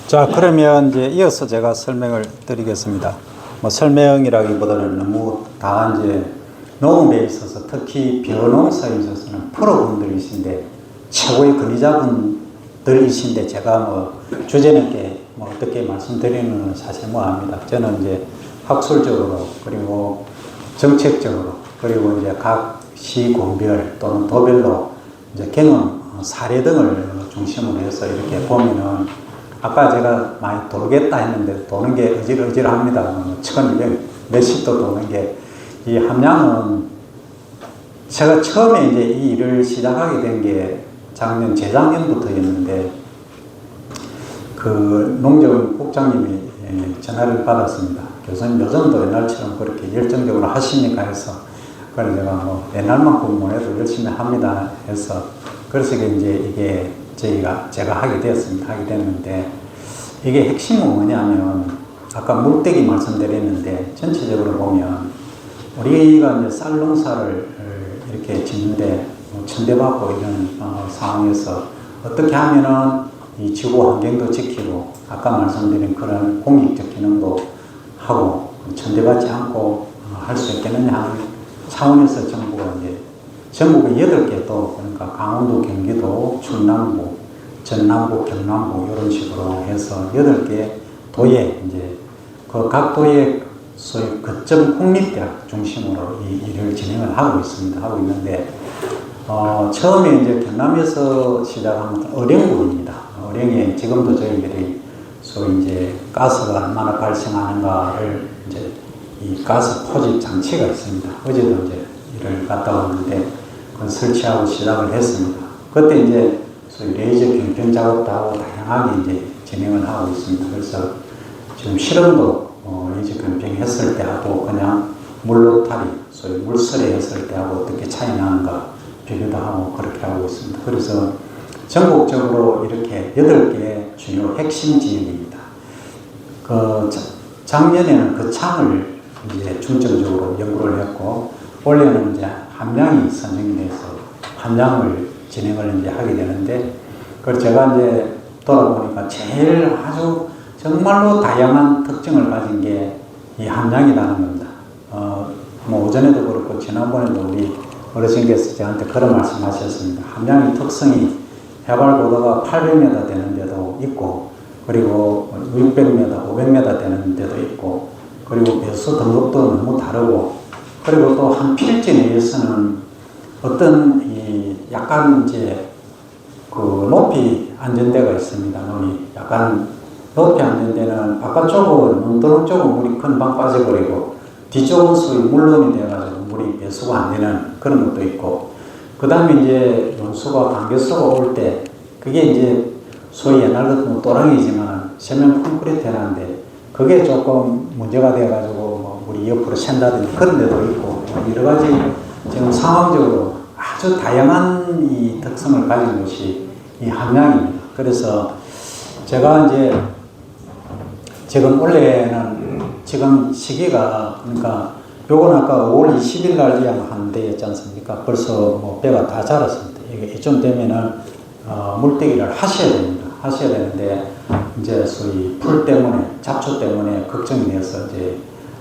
자, 그러면 이제 이어서 제가 설명을 드리겠습니다. 뭐 설명이라기보다는 너무 다 이제 농업에 있어서 특히 벼농사에 있어서는 프로분들이신데 최고의 권위자분들이신데 제가 뭐 주제넘게 뭐 어떻게 말씀드리는 건 사실 뭐합니다. 저는 이제 학술적으로 그리고 정책적으로 그리고 이제 각 시군별 또는 도별로 이제 경험 사례 등을 중심으로 해서 이렇게 보면은 아까 제가 많이 돌겠다 했는데 도는 게 어질어질합니다. 1200 몇십도 도는 게 이 함량은 제가 처음에 이제 이 일을 시작하게 된 게 작년 재작년부터였는데 그 농정 국장님이 전화를 받았습니다. 교수님 요즘도 옛날처럼 그렇게 열정적으로 하십니까 해서 그래서 제가 뭐 옛날만큼 못해도 열심히 합니다 해서 그래서 이제 이게 제가 하게 되었습니다. 하게 됐는데 이게 핵심은 뭐냐면 아까 물대기 말씀드렸는데 전체적으로 보면 우리가 이제 쌀 농사를 이렇게 짓는데 천대받고 이런 상황에서 어떻게 하면은 이 지구 환경도 지키고 아까 말씀드린 그런 공익적 기능도 하고 천대받지 않고 할 수 있겠느냐 하는 차원에서 정부가 이제 전국에 8개 도 그러니까 강원도, 경기도, 충남부, 전남부, 경남부 이런 식으로 해서 8개 도에 이제 그 각 도의 소위 거점 공립대학 중심으로 이 일을 진행을 하고 있습니다. 하고 있는데 처음에 이제 경남에서 시작한 어령군입니다. 어령에 지금도 저희들이 소위 이제 가스가 얼마나 발생하는가를 이제 이 가스 포집 장치가 있습니다. 어제도 이제 일을 갔다 왔는데 그 설치하고 시작을 했습니다. 그때 이제 소위 레이저 경평 작업도 하고 다양하게 이제 진행을 하고 있습니다. 그래서 지금 실험도 레이저 경평 했을 때 하고 그냥 물로타리, 소위 물설에 했을 때 하고 어떻게 차이 나는가 비교도 하고 그렇게 하고 있습니다. 그래서 전국적으로 이렇게 8개의 주요 핵심 지역입니다. 작년에는 그 창을 이제 중점적으로 연구를 했고, 올해는 이제 함량이 선정이 돼서 함량을 진행을 이제 하게 되는데, 그걸 제가 이제 돌아보니까 제일 아주 정말로 다양한 특징을 가진 게 이 함량이라는 겁니다. 뭐 오전에도 그렇고 지난번에도 우리 어르신께서 저한테 그런 말씀 하셨습니다. 함량의 특성이 해발 고도가 800m 되는 데도 있고, 그리고 600m, 500m 되는 데도 있고, 그리고 배수 등급도 너무 다르고, 그리고 또 한 필지 내에서는 어떤 약간 이제 그 높이 안전대가 있습니다. 약간 높이 안전대는 바깥쪽은 눈도록 쪽은 물이 금방 빠져버리고, 뒤쪽은 소위 물론이 돼가지고 물이 배수가 안 되는 그런 것도 있고, 그 다음에 이제 연수가 강계수가 올 때, 그게 이제 소위 옛날 같은 또랑이지만 세면 콘크리트 해놨는데, 그게 조금 문제가 돼가지고 뭐 물이 옆으로 샌다든지 그런 데도 있고, 여러 가지 지금 상황적으로 아주 다양한 이 특성을 가진 것이 이 함량입니다. 그래서 제가 이제 지금 원래는 지금 시기가 그러니까 요건 아까 5월 20일 날 예약한 데였지 않습니까? 벌써 뭐 배가 다 자랐습니다. 이게 이쯤 되면은 물떼기를 하셔야 됩니다. 하셔야 되는데 이제 소위 풀 때문에 잡초 때문에 걱정이 돼서 이제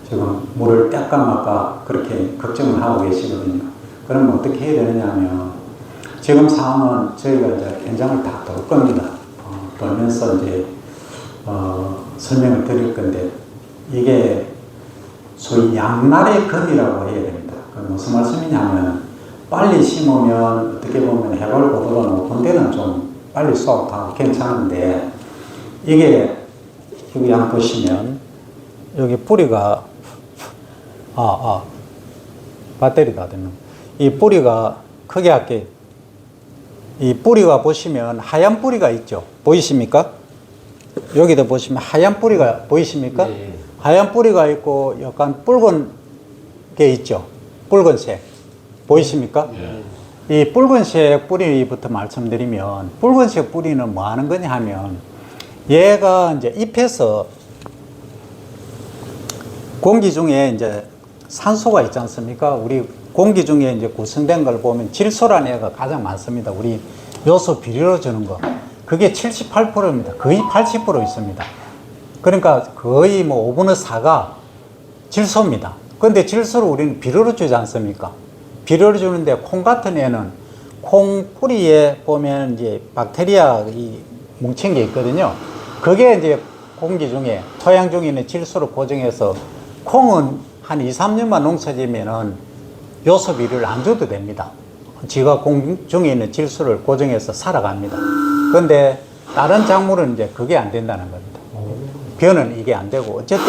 지금 물을 뗄까 말까 그렇게 걱정을 하고 계시거든요. 그럼 어떻게 해야 되느냐 하면 지금 상황은 저희가 이제 현장을 다 돌 겁니다. 돌면서 이제 설명을 드릴 건데 이게 소위 양날의 검이라고 해야 됩니다. 무슨 말씀이냐면 빨리 심으면 어떻게 보면 해발 고도가 높은 데는 좀 빨리 쏙하고 괜찮은데 이게 여기 한번 보시면 여기 뿌리가 배터리가 되는 이 뿌리가 크게 할게. 이 뿌리가 보시면 하얀 뿌리가 있죠. 보이십니까? 여기도 보시면 하얀 뿌리가 보이십니까? 네. 하얀 뿌리가 있고 약간 붉은 게 있죠. 붉은색. 보이십니까? 네. 이 붉은색 뿌리부터 말씀드리면 붉은색 뿌리는 뭐 하는 거냐 하면 얘가 이제 잎에서 공기 중에 이제 산소가 있지 않습니까? 우리 공기 중에 이제 구성된 걸 보면 질소라는 애가 가장 많습니다. 우리 요소 비료로 주는 거. 그게 78%입니다. 거의 80% 있습니다. 그러니까 거의 뭐 5분의 4가 질소입니다. 근데 질소를 우리는 비료로 주지 않습니까? 비료를 주는데 콩 같은 애는 콩 뿌리에 보면 이제 박테리아 이 뭉친 게 있거든요. 그게 이제 공기 중에 토양 중에 있는 질소를 고정해서 콩은 한 2, 3년만 농사지면은 요소 비료를 안 줘도 됩니다. 지가 공 중에 있는 질소를 고정해서 살아갑니다. 그런데 다른 작물은 이제 그게 안 된다는 겁니다. 벼는 이게 안 되고 어쨌든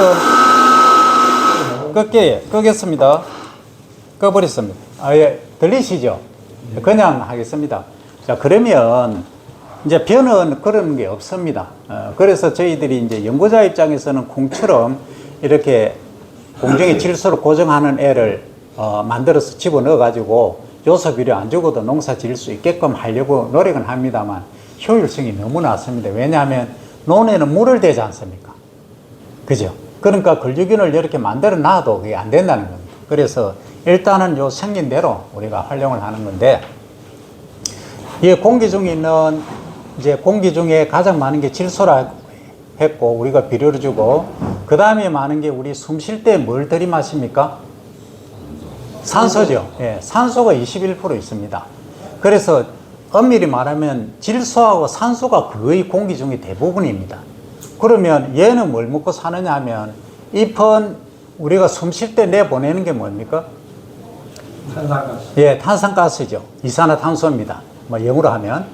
끄겠습니다. 꺼버렸습니다. 예, 들리시죠? 그냥 하겠습니다. 자, 그러면 이제 벼는 그런 게 없습니다. 그래서 저희들이 이제 연구자 입장에서는 콩처럼 이렇게 공정의 질소를 고정하는 애를 만들어서 집어넣어 가지고 요소 비료 안 주고도 농사 지을 수 있게끔 하려고 노력은 합니다만 효율성이 너무 낮습니다. 왜냐하면 논에는 물을 대지 않습니까? 그죠? 그러니까 걸주균을 이렇게 만들어 놔도 그게 안 된다는 겁니다. 그래서 일단은 요 생긴 대로 우리가 활용을 하는 건데, 이 공기 중에 있는 이제 공기 중에 가장 많은 게 질소라 했고 우리가 비료를 주고, 그 다음에 많은 게 우리 숨 쉴 때 뭘 들이마십니까? 산소죠. 예, 산소가 21% 있습니다. 그래서 엄밀히 말하면 질소하고 산소가 거의 공기 중에 대부분입니다. 그러면 얘는 뭘 먹고 사느냐 하면, 잎은 우리가 숨 쉴 때 내보내는 게 뭡니까? 탄산가스. 예, 탄산가스죠. 이산화탄소입니다. 뭐 영어로 하면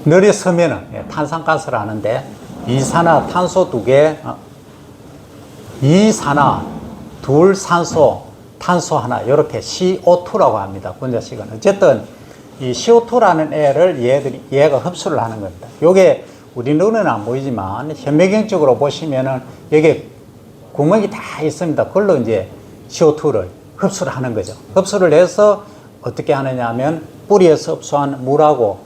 널에 서면은 예, 탄산가스를 하는데, 이산화탄소 2개, 이산화, 둘 산소, 탄소 하나, 이렇게 CO2라고 합니다. 분자식은. 어쨌든 이 CO2라는 애를 얘가 흡수를 하는 겁니다. 요게 우리 눈에는 안 보이지만 현미경적으로 보시면은 여기 구멍이 다 있습니다. 그걸로 이제 CO2를 흡수를 하는 거죠. 흡수를 해서 어떻게 하느냐 하면 뿌리에서 흡수한 물하고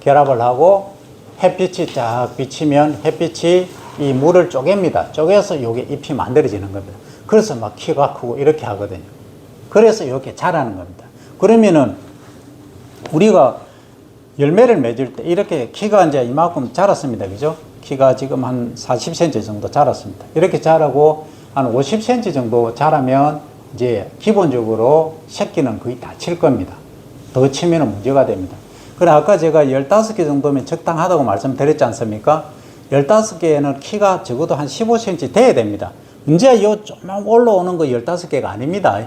결합을 하고 햇빛이 쫙 비치면 햇빛이 이 물을 쪼갭니다. 쪼개서 요게 잎이 만들어지는 겁니다. 그래서 막 키가 크고 이렇게 하거든요. 그래서 이렇게 자라는 겁니다. 그러면은 우리가 열매를 맺을 때 이렇게 키가 이제 이만큼 자랐습니다. 그죠? 키가 지금 한 40cm 정도 자랐습니다. 이렇게 자라고 한 50cm 정도 자라면 이제 기본적으로 새끼는 거의 다 칠 겁니다. 더 치면 문제가 됩니다. 그래, 아까 제가 15개 정도면 적당하다고 말씀드렸지 않습니까? 15개는 키가 적어도 한 15cm 돼야 됩니다. 이제 요 조금 올라오는 거 15개가 아닙니다.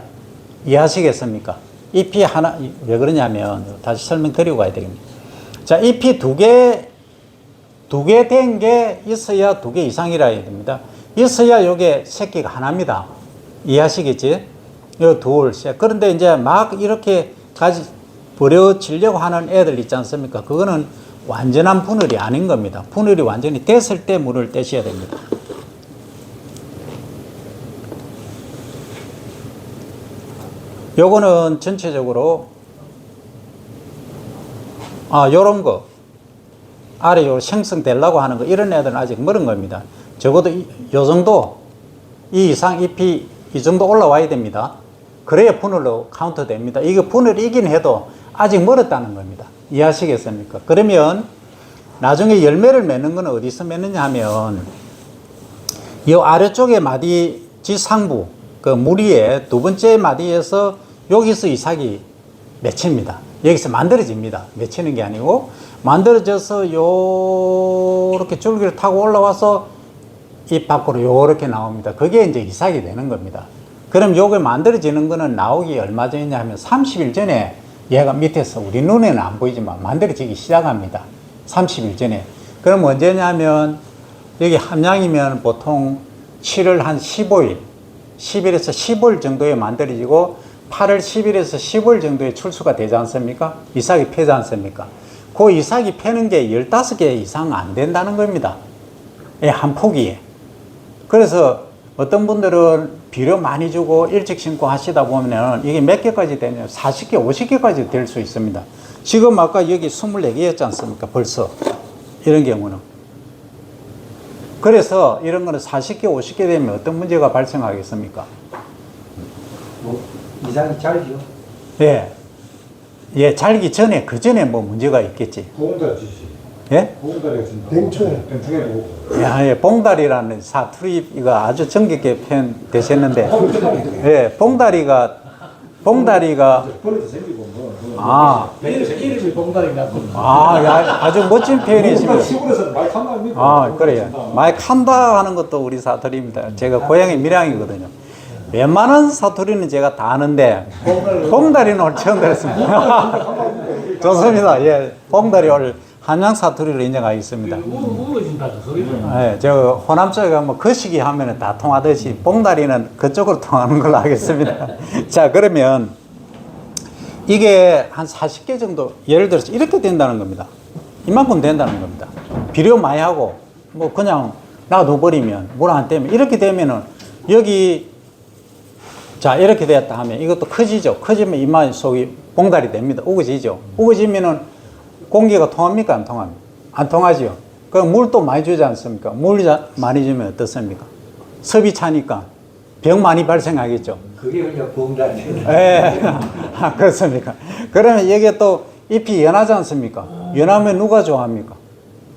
이해하시겠습니까? 잎이 하나, 왜 그러냐면, 다시 설명드리고 가야 되겠네요. 자, 잎이 두 개 된 게 있어야 2개 이상이라 해야 됩니다. 있어야 요게 새끼가 하나입니다. 이해하시겠지? 요 둘, 셋. 그런데 이제 막 이렇게 버려지려고 하는 애들 있지 않습니까? 그거는 완전한 분열이 아닌 겁니다. 분열이 완전히 됐을 때 물을 떼셔야 됩니다. 요거는 전체적으로 요런 거 아래 요 생성되려고 하는 거, 이런 애들은 아직 멀은 겁니다. 적어도 요 정도, 이 이상 잎이 이 정도 올라와야 됩니다. 그래야 분열로 카운트 됩니다. 이게 분열이긴 해도 아직 멀었다는 겁니다. 이해하시겠습니까? 그러면 나중에 열매를 맺는 건 어디서 맺느냐 하면, 이 아래쪽에 마디 지상부, 그 무리의 두 번째 마디에서 여기서 이삭이 맺힙니다. 여기서 만들어집니다. 맺히는 게 아니고 만들어져서 요렇게 줄기를 타고 올라와서 잎 밖으로 요렇게 나옵니다. 그게 이제 이삭이 되는 겁니다. 그럼 요게 만들어지는 거는 나오기 얼마 전이냐 하면 30일 전에 얘가 밑에서 우리 눈에는 안 보이지만 만들어지기 시작합니다. 30일 전에. 그럼 언제냐면 여기 함량이면 보통 7월 한 15일, 10일에서 15일 정도에 만들어지고 8월 10일에서 15일 정도에 출수가 되지 않습니까? 이삭이 펴지 않습니까? 그 이삭이 펴는 게 15개 이상 안 된다는 겁니다. 한 포기에. 그래서 어떤 분들은 비료 많이 주고 일찍 심고 하시다 보면 이게 몇 개까지 되냐면 40개, 50개까지 될 수 있습니다. 지금 아까 여기 24개였지 않습니까? 벌써. 이런 경우는. 그래서 이런 거는 40개, 50개 되면 어떤 문제가 발생하겠습니까? 이상이 잘죠. 예. 예, 잘기 전에, 그 전에 뭐 문제가 있겠지. 보온자 주시. 예? 봉다리가 진다. 냉초에 보고. 예, 봉다리라는 사투리가 아주 정겹게 표현되셨는데, 예, 봉다리가 뻘에서 생기고 아, 이름이 봉다리가 아주 멋진 표현이십니다. 시골에서는 많이 탄다 아닙니까? 아, 그래요. 많이 칸다 하는 것도 우리 사투리입니다. 제가 고향이 밀양이거든요. 웬만한 사투리는 제가 다 아는데, 봉다리는 오늘 처음 들었습니다. 좋습니다. 예, 봉다리 오늘 한양 사투리를 인정하겠습니다. 우거진다 그 소리는. 예, 저 호남 쪽에 가면 거시기 하면 다 통하듯이 봉다리는 그쪽으로 통하는 걸로 하겠습니다. 자, 그러면 이게 한 40개 정도 예를 들어서 이렇게 된다는 겁니다. 이만큼 된다는 겁니다. 비료 많이 하고 뭐 그냥 놔둬버리면 물 안 떼면 이렇게 되면은 여기 자 이렇게 되었다 하면 이것도 커지죠. 커지면 이마 속이 봉다리 됩니다. 우거지죠. 우거지면은 공기가 통합니까? 안 통합니까? 안 통하죠. 그럼 물도 많이 주지 않습니까? 물 많이 주면 어떻습니까? 섭이 차니까 병 많이 발생하겠죠. 그게 그냥 봉다리. 예, 그렇습니까? 그러면 이게 또 잎이 연하지 않습니까? 연하면 누가 좋아합니까?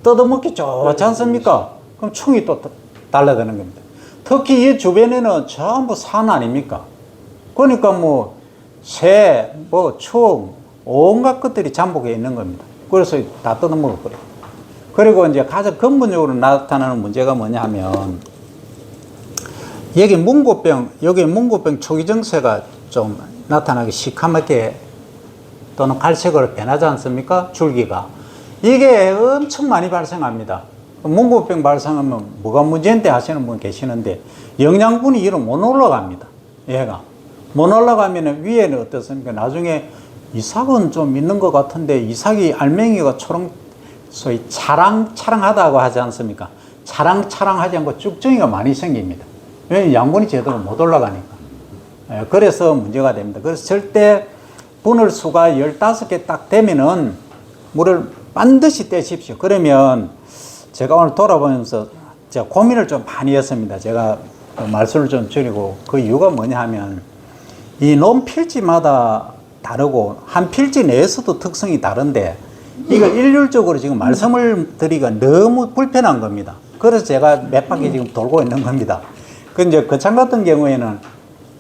뜯어먹기 좋지 않습니까? 그럼 충이 또 달라드는 겁니다. 특히 이 주변에는 전부 산 아닙니까? 그러니까 뭐 새, 뭐 충, 온갖 것들이 잠복해 있는 겁니다. 그래서 다 뜯어먹어버려요. 그리고 이제 가장 근본적으로 나타나는 문제가 뭐냐 하면 여기 문고병 초기 증세가 좀 나타나기 시커멓게 또는 갈색으로 변하지 않습니까? 줄기가. 이게 엄청 많이 발생합니다. 문고병 발생하면 뭐가 문제인데 하시는 분 계시는데 영양분이 위로 못 올라갑니다. 얘가. 못 올라가면 위에는 어떻습니까? 나중에 이삭은 좀 있는 것 같은데 이삭이 알맹이가 소위 차랑차랑하다고 하지 않습니까? 차랑차랑하지 않고 쭉정이가 많이 생깁니다. 왜냐하면 양분이 제대로 못 올라가니까. 그래서 문제가 됩니다. 그래서 절대 분할수가 15개 딱 되면은 물을 반드시 떼십시오. 그러면 제가 오늘 돌아보면서 제가 고민을 좀 많이 했습니다. 제가 말씀을 좀 줄이고 그 이유가 뭐냐 하면 이 논필지마다 다르고 한 필지 내에서도 특성이 다른데 이걸 일률적으로 지금 말씀을 드리기가 너무 불편한 겁니다. 그래서 제가 몇 바퀴 지금 돌고 있는 겁니다. 그 이제 거창 같은 경우에는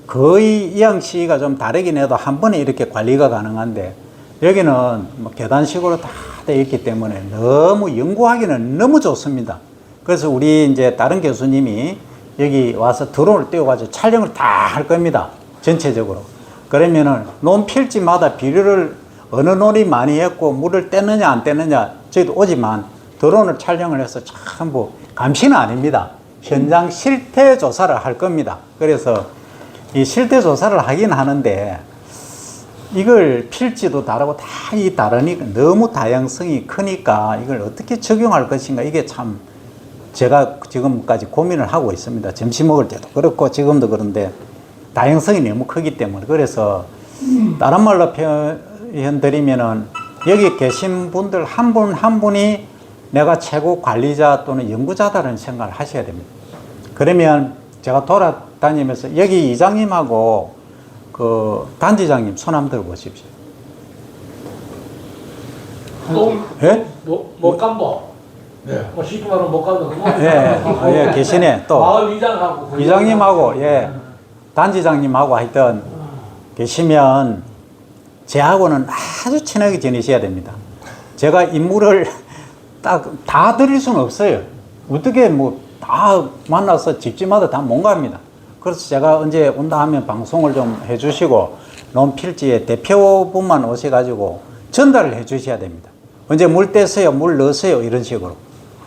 거의 이양 시기가 좀 다르긴 해도 한 번에 이렇게 관리가 가능한데 여기는 뭐 계단식으로 다 되어 있기 때문에 너무 연구하기는 너무 좋습니다. 그래서 우리 이제 다른 교수님이 여기 와서 드론을 띄워가지고 촬영을 다 할 겁니다. 전체적으로. 그러면은 논 필지마다 비료를 어느 논이 많이 했고 물을 떼느냐 안 떼느냐 저희도 오지만 드론을 촬영을 해서 전부 감시는 아닙니다. 현장 실태 조사를 할 겁니다. 그래서 이 실태 조사를 하긴 하는데 이걸 필지도 다르고 다 이 다르니까 너무 다양성이 크니까 이걸 어떻게 적용할 것인가 이게 참 제가 지금까지 고민을 하고 있습니다. 점심 먹을 때도 그렇고 지금도 그런데 다양성이 너무 크기 때문에 그래서 다른 말로 표현드리면은 여기 계신 분들 한 분 한 분이 내가 최고 관리자 또는 연구자다라는 생각을 하셔야 됩니다. 그러면 제가 돌아다니면서 여기 이장님하고 그 단지장님 손 한번 들어보십시오. 예? 목감보. 네. 뭐 쉽게 말하면 목감보. 예, 계시네. 또 마을 이장하고 이장님하고 예, 단지장님하고 하여튼 계시면 제하고는 아주 친하게 지내셔야 됩니다. 제가 인물을 딱 다 드릴 수는 없어요. 어떻게 뭐 다 만나서 집집마다 다 못 갑니다. 그래서 제가 언제 온다 하면 방송을 좀 해주시고 논필지의 대표분만 오셔가지고 전달을 해주셔야 됩니다. 언제 물 떼세요, 물 넣으세요 이런 식으로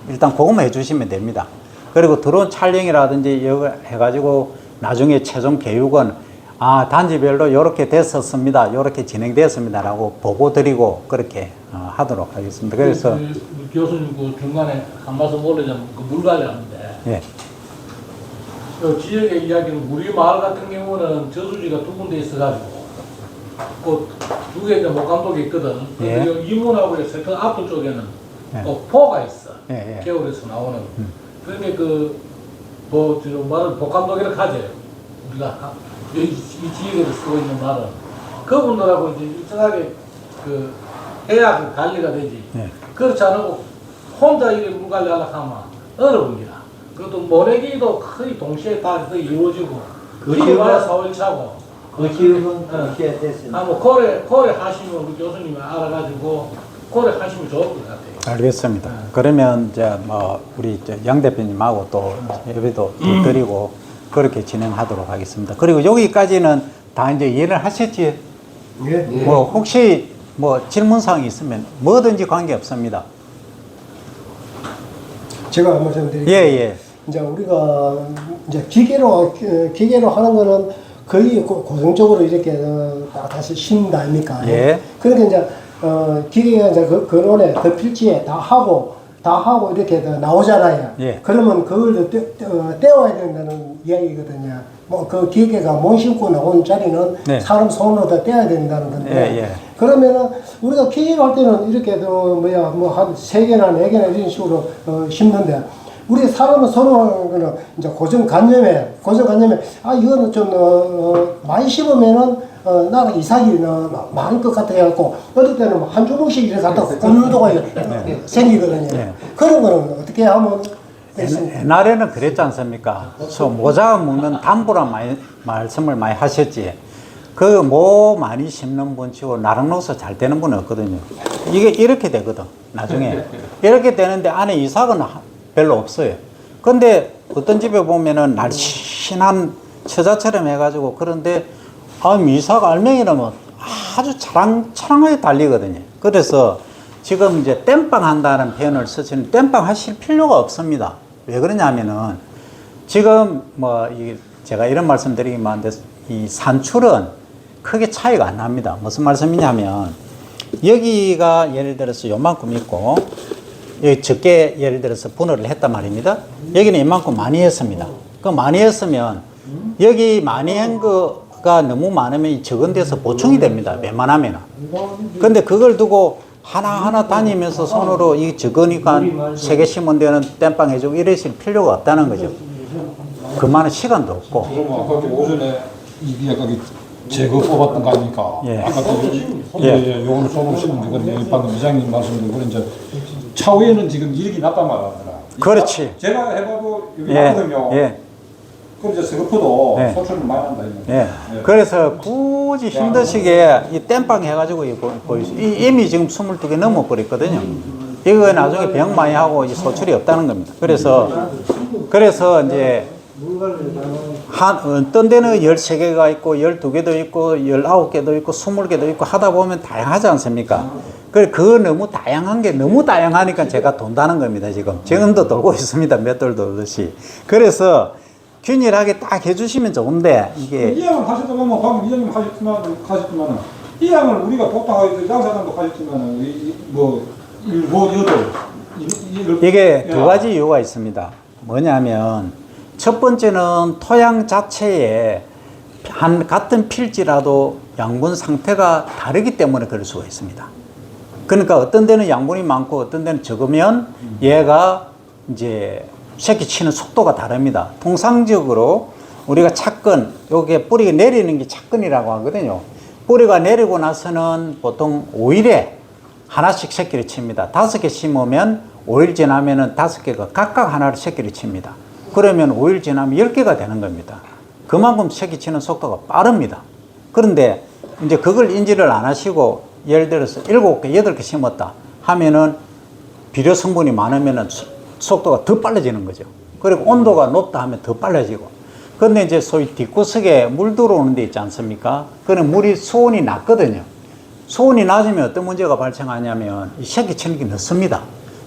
일단 그것만 해주시면 됩니다. 그리고 드론 촬영이라든지 이거 해가지고 나중에 최종 교육은 단지별로 이렇게 됐었습니다, 이렇게 진행됐습니다 라고 보고 드리고 그렇게 하도록 하겠습니다. 그래서 교수님 그 중간에 한 말씀 올리자면 그 물관리하는데 예. 그 지역의 이야기는 우리 마을 같은 경우는 저수지가 두 군데 있어가지고 그 두 개 이제 목감독이 있거든. 예. 근데 이문하고 세터 앞쪽 쪽에는 예. 포가 있어. 예, 예. 겨울에서 나오는. 그러니까 뭐 지금 말은 목감독이라고 하지. 우리가 이 지역에서 쓰고 있는 말은 그분들하고 이제 일정하게 해야 그 관리가 되지. 예. 그렇지 않고 혼자 이렇게 물 관리하려고 하면 어려웁니다. 그것도 모래기도 거의 동시에 다 거의 이루어지고 그게 와야 4월 차고 그 기업은 어떻게 됐습니까? 뭐 고려 하시면 우리 교수님이 알아가지고 고려 하시면 좋을 것 같아요. 알겠습니다. 그러면 이제 뭐 우리 양 대표님하고 또 예배도 드리고 그렇게 진행하도록 하겠습니다. 그리고 여기까지는 다 이제 이해를 하셨지? 예. 뭐 혹시 뭐 질문사항이 있으면 뭐든지 관계 없습니다. 제가 말씀드릴게요. 예, 예. 이제 우리가 이제 기계로 하는 거는 거의 고정적으로 이렇게 다시 신다 아닙니까? 예. 그러니까 이제 기계가 이제 근원에 그 필지에 다 하고 이렇게 나오잖아요. 예. 그러면 그걸 떼어야 된다는 이야기거든요. 뭐 그 기계가 못 심고 나온 자리는 네. 사람 손으로 다 떼어야 된다는 건데. 예, 예. 그러면은 우리가 기계로 할 때는 이렇게 뭐 한 3개나 4개나 이런 식으로 심는데 우리 사람은 서로 그는 이제 고정관념에 아 이거는 좀 많이 심으면은 나는 이삭이 많을 것 같아 갖고 어떨 때는 한 주먹씩 이렇게 갖다 꽂는 생기거든요. 네. 그런 거는 어떻게 하면 됐습니까? 옛날에는 그랬지 않습니까? 모자가 먹는 담보란 말씀을 많이 하셨지. 그 모 많이 심는 분 치고 나랑 넣어서 잘 되는 분은 없거든요. 이게 이렇게 되거든, 나중에. 이렇게 되는데 안에 이삭은 별로 없어요. 근데 어떤 집에 보면은 날씬한 처자처럼 해가지고 그런데 이삭 알맹이라면 아주 차랑차랑하게 달리거든요. 그래서 지금 이제 땜빵 한다는 표현을 쓰시는 땜빵 하실 필요가 없습니다. 왜 그러냐면은 지금 뭐 제가 이런 말씀 드리기만 한데 이 산출은 크게 차이가 안 납니다. 무슨 말씀이냐면 여기가 예를 들어서 요만큼 있고 여기 적게 예를 들어서 분할을 했단 말입니다. 여기는 이만큼 많이 했습니다. 그 많이 했으면 여기 많이 한 거가 너무 많으면 이 적은 데서 보충이 됩니다. 웬만하면. 근데 그걸 두고 하나하나 다니면서 손으로 이 적으니까 3개 심은 데는 땜빵 해주고 이러실 필요가 없다는 거죠. 그만한 시간도 없고. 그럼 아까 오전에 이게 거기 제거 뽑았던 거 아닙니까? 예. 아까 예. 요거는 손으로 심은 거거든요. 방금 이장님 말씀도 그런 이제 차후에는 지금 이력이 났단 말이야. 그렇지. 제가 해봐도 여기 예. 났거든요. 예. 그럼 이제 서거포도 예. 소출을 많이 한다. 예. 예. 그래서 굳이 힘드시게 이 땜빵 해가지고 이미 지금 22개 넘어버렸거든요. 이거 나중에 병 많이 하고 이 소출이 없다는 겁니다. 그래서 이제 어떤 데는 13개가 있고 12개도 있고 19개도 있고 20개도 있고 하다 보면 다양하지 않습니까? 그거 너무 다양한 게 너무 다양하니까 제가 돈다는 겁니다. 지금도 돌고 있습니다. 몇 돌 돌듯이. 그래서 균일하게 딱 해주시면 좋은데 이게 이 양을 하셨다 보면 방금 이장님 하셨지만 이 양을 우리가 보통 양사장도 하셨지만 이게 두 가지 이유가 있습니다. 뭐냐면 첫 번째는 토양 자체에 같은 필지라도 양분 상태가 다르기 때문에 그럴 수가 있습니다. 그러니까 어떤 데는 양분이 많고 어떤 데는 적으면 얘가 이제 새끼 치는 속도가 다릅니다. 통상적으로 우리가 착근, 요게 뿌리가 내리는 게 착근이라고 하거든요. 뿌리가 내리고 나서는 보통 5일에 하나씩 새끼를 칩니다. 5개 심으면 5일 지나면은 5개가 각각 하나를 새끼를 칩니다. 그러면 5일 지나면 10개가 되는 겁니다. 그만큼 새끼 치는 속도가 빠릅니다. 그런데 이제 그걸 인지를 안 하시고 예를 들어서 7개, 8개 심었다 하면은 비료 성분이 많으면은 속도가 더 빨라지는 거죠. 그리고 온도가 높다 하면 더 빨라지고. 그런데 이제 소위 뒷구석에 물 들어오는 데 있지 않습니까? 그는 물이 수온이 낮거든요. 수온이 낮으면 어떤 문제가 발생하냐면 이 새끼 치는 게 늦습니다.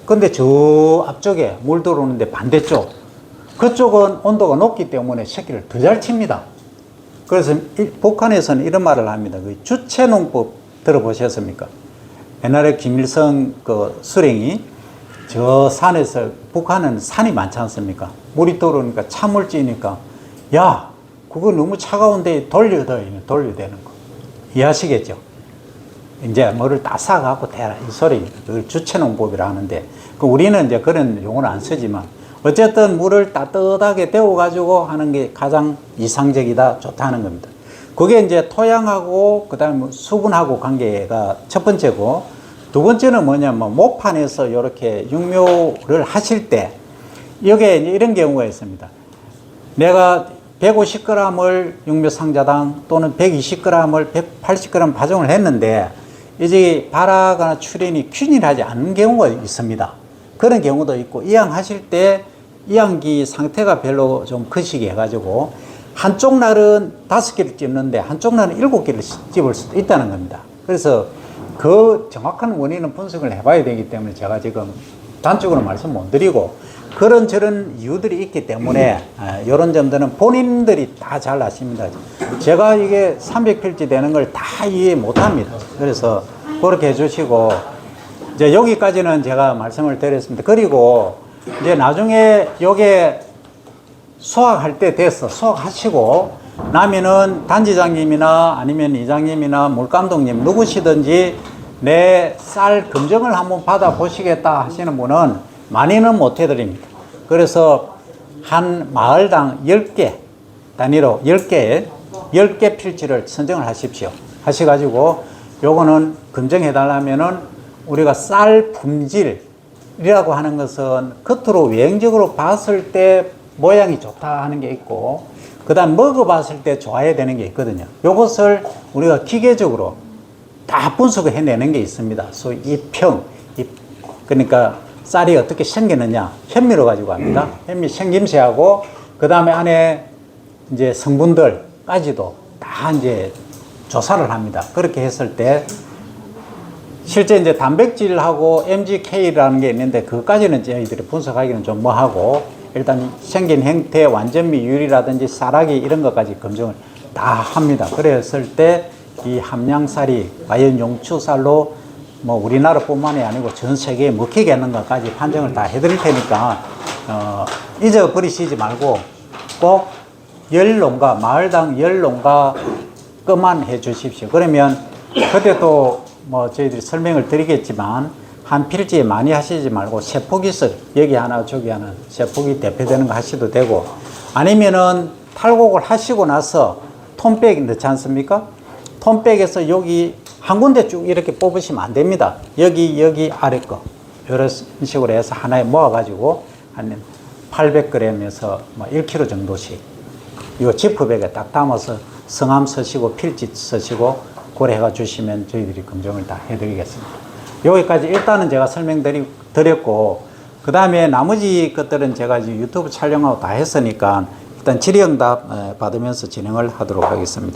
근데 저 앞쪽에 물 들어오는데 반대쪽 그쪽은 온도가 높기 때문에 새끼를 더 잘 칩니다. 그래서 북한에서는 이런 말을 합니다. 그 주체농법 들어보셨습니까? 옛날에 김일성 그 수령이 저 산에서 북한은 산이 많지 않습니까? 물이 들어오니까 찬물 찌니까 야 그거 너무 차가운데 돌려야 되는 거 이해하시겠죠? 이제 뭐를 다 싸갖고 대라 이 소리 그걸 주체농법이라 하는데 우리는 이제 그런 용어를 안 쓰지만 어쨌든 물을 따뜻하게 데워가지고 하는 게 가장 이상적이다 좋다는 겁니다. 그게 이제 토양하고 그다음에 수분하고 관계가 첫 번째고 두 번째는 뭐냐면 목판에서 이렇게 육묘를 하실 때 여기에 이런 경우가 있습니다. 내가 150g을 육묘 상자당 또는 120g을 180g 파종을 했는데 이제 발화거나 출현이 균일하지 않는 경우가 있습니다. 그런 경우도 있고 이양하실 때 이양기 상태가 별로 좀 거시기 해가지고 한쪽 날은 5개를 찝는데 한쪽 날은 7개를 찝을 수도 있다는 겁니다. 그래서 그 정확한 원인은 분석을 해봐야 되기 때문에 제가 지금 단적으로 말씀 못 드리고 그런저런 이유들이 있기 때문에 이런 점들은 본인들이 다 잘 아십니다. 제가 이게 300필지 되는 걸 다 이해 못 합니다. 그래서 그렇게 해주시고 이제 여기까지는 제가 말씀을 드렸습니다. 그리고 이제 나중에 요게 수확할 때 됐어. 수확하시고 나면은 단지장님이나 아니면 이장님이나 물감독님 누구시든지 내 쌀 검정을 한번 받아 보시겠다 하시는 분은 많이는 못 해드립니다. 그래서 한 마을당 10개 단위로 10개 필지를 선정을 하십시오. 하셔가지고 요거는 검증해 달라면은 우리가 쌀 품질이라고 하는 것은 겉으로 외형적으로 봤을 때 모양이 좋다 하는 게 있고 그 다음 먹어봤을 때 좋아야 되는 게 있거든요. 요것을 우리가 기계적으로 다 분석을 해내는 게 있습니다. 소위 입평, 그러니까 쌀이 어떻게 생겼느냐 현미로 가지고 합니다. 현미 생김새하고 그 다음에 안에 이제 성분들까지도 다 이제 조사를 합니다. 그렇게 했을 때 실제 이제 단백질하고 MGK라는 게 있는데 그것까지는 저희들이 분석하기는 좀 뭐하고 일단 생긴 형태, 완전미율이라든지 쌀하기 이런 것까지 검증을 다 합니다. 그랬을 때 이 함량쌀이 과연 용추쌀로 뭐 우리나라뿐만이 아니고 전 세계에 먹히겠는가까지 판정을 다 해드릴 테니까 잊어버리시지 말고 꼭 10농가, 마을당 10농가 것만 해 주십시오. 그러면 그때 또 뭐 저희들이 설명을 드리겠지만 한 필지에 많이 하시지 말고 세포기술 여기 하나 저기 하나 세포기 대표되는 거 하셔도 되고 아니면은 탈곡을 하시고 나서 톤백 넣지 않습니까? 톤백에서 여기 한 군데 쭉 이렇게 뽑으시면 안 됩니다. 여기 아래 거 이런 식으로 해서 하나에 모아가지고 한 800g에서 뭐 1kg 정도씩 이 지퍼백에 딱 담아서 성함 쓰시고 필지 쓰시고 고려해가 주시면 저희들이 검증을 다 해드리겠습니다. 여기까지 일단은 제가 설명드렸고 그 다음에 나머지 것들은 제가 이제 유튜브 촬영하고 다 했으니까 일단 질의응답 받으면서 진행을 하도록 하겠습니다.